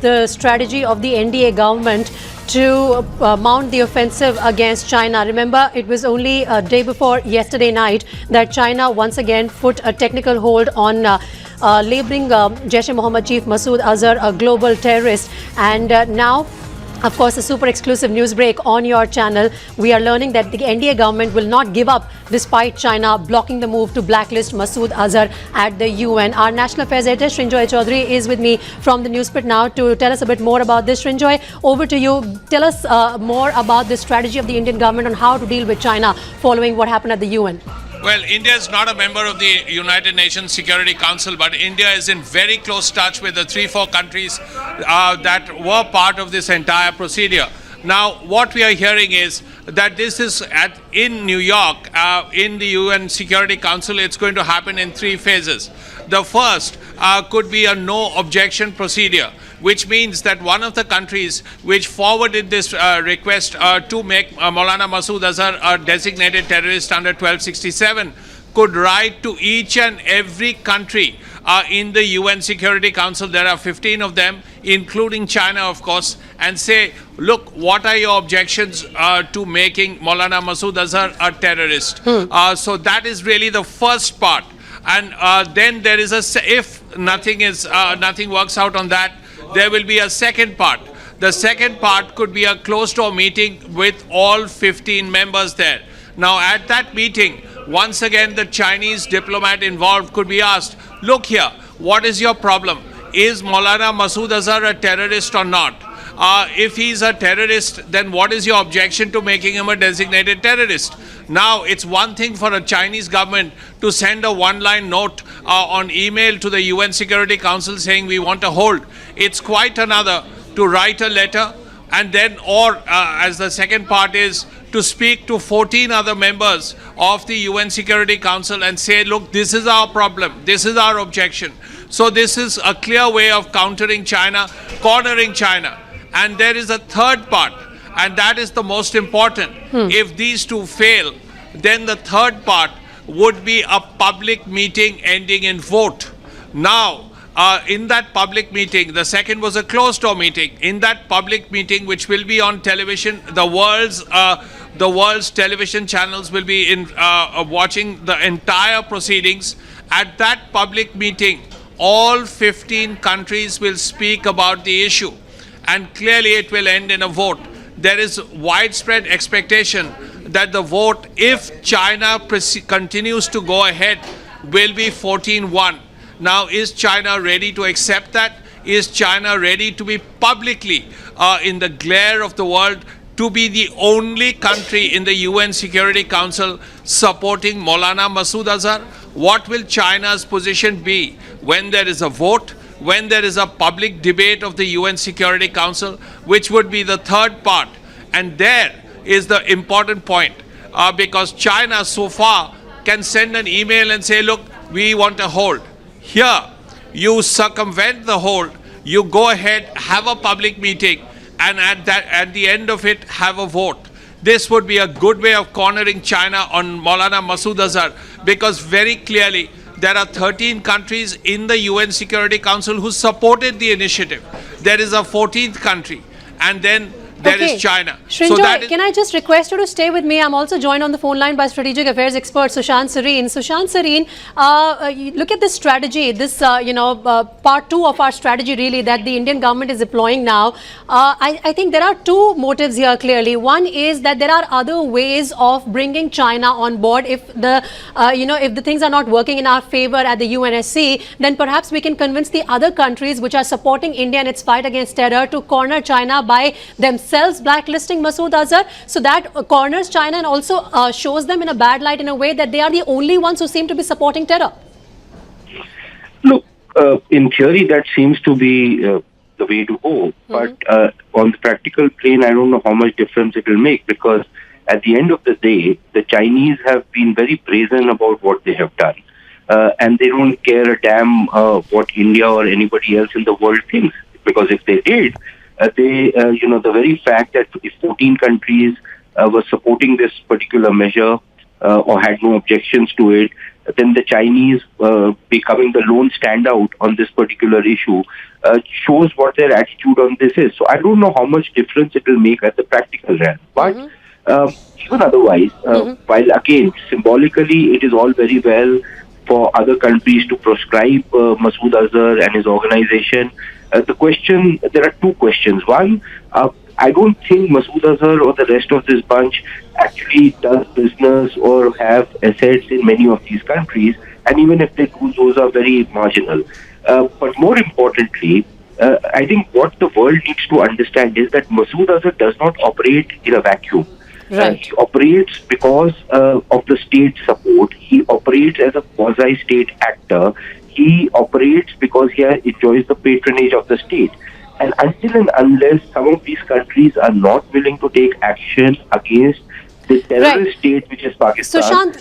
the strategy of the NDA government to mount the offensive against China. Remember, it was only a day before yesterday night that China once again put a technical hold on labeling Jaish-e-Mohammed Chief Masood Azhar a global terrorist. And now, of course, a super exclusive news break on your channel. We are learning that the NDA government will not give up despite China blocking the move to blacklist Masood Azhar at the UN. Our National Affairs editor, Srinjoy Chaudhary, is with me from the Newspit now to tell us a bit more about this. Srinjoy, over to you. Tell us more about the strategy of the Indian government on how to deal with China following what happened at the UN. Well, India is not a member of the United Nations Security Council, but India is in very close touch with the 3-4 countries that were part of this entire procedure. Now, what we are hearing is that this is in New York, in the UN Security Council. It's going to happen in 3 phases. The first could be a no objection procedure, which means that one of the countries which forwarded this request to make Maulana Masood Azhar a designated terrorist under 1267 could write to each and every country in the UN Security Council. There are 15 of them, including China, of course, and say, look, what are your objections to making Maulana Masood Azhar a terrorist? So that is really the first part. And then there is if nothing works out on that, there will be a second part. The second part could be a closed-door meeting with all 15 members there. Now, at that meeting, once again, the Chinese diplomat involved could be asked, look here, what is your problem? Is Maulana Masood Azhar a terrorist or not? If he's a terrorist, then what is your objection to making him a designated terrorist? Now, it's one thing for a Chinese government to send a one-line note on email to the UN Security Council saying we want a hold. It's quite another to write a letter and then, as the second part is, to speak to 14 other members of the UN Security Council and say, look, this is our problem, this is our objection. So this is a clear way of countering China, cornering China. And there is a third part, and that is the most important. If these two fail, then the third part would be a public meeting ending in vote. Now, in that public meeting, the second was a closed-door meeting. In that public meeting, which will be on television, the world's television channels will be watching the entire proceedings. At that public meeting, all 15 countries will speak about the issue. And clearly it will end in a vote. There is widespread expectation that the vote, if China continues to go ahead, will be 14-1. Now, is China ready to accept that? Is China ready to be publicly, in the glare of the world, to be the only country in the UN Security Council supporting Maulana Masood Azhar? What will China's position be when there is a vote, when there is a public debate of the UN Security Council, which would be the third part? And there is the important point, because China so far can send an email and say, look, we want a hold. Here, you circumvent the hold, you go ahead, have a public meeting, and at the end of it, have a vote. This would be a good way of cornering China on Maulana Masood Azhar, because very clearly, there are 13 countries in the UN Security Council who supported the initiative. There is a 14th country, and then there is China. Srinjoy, can I just request you to stay with me? I'm also joined on the phone line by strategic affairs expert Sushant Sareen. Sushant Sareen, look at this strategy, this part 2 of our strategy really that the Indian government is deploying now. I think there are 2 motives here clearly. One is that there are other ways of bringing China on board. If the things are not working in our favor at the UNSC, then perhaps we can convince the other countries which are supporting India in its fight against terror to corner China by themselves blacklisting Masood Azhar. So that corners China and also shows them in a bad light in a way that they are the only ones who seem to be supporting terror. Look, in theory, that seems to be the way to go. But on the practical plane, I don't know how much difference it will make, because at the end of the day, the Chinese have been very brazen about what they have done. And they don't care a damn what India or anybody else in the world thinks. Because if they did, the very fact that if 14 countries were supporting this particular measure or had no objections to it, than the Chinese becoming the lone standout on this particular issue shows what their attitude on this is. So I don't know how much difference it will make at the practical realm. But even otherwise, while again, symbolically, it is all very well for other countries to proscribe Masood Azhar and his organization. There are two questions. One, I don't think Masood Azhar or the rest of this bunch actually does business or have assets in many of these countries. And even if they do, those are very marginal. But more importantly, I think what the world needs to understand is that Masood Azhar does not operate in a vacuum. Right. He operates because of the state support. He operates as a quasi-state actor. He operates because he enjoys the patronage of the state. And until and unless some of these countries are not willing to take action against the terrorist state, which is Pakistan, Sushant,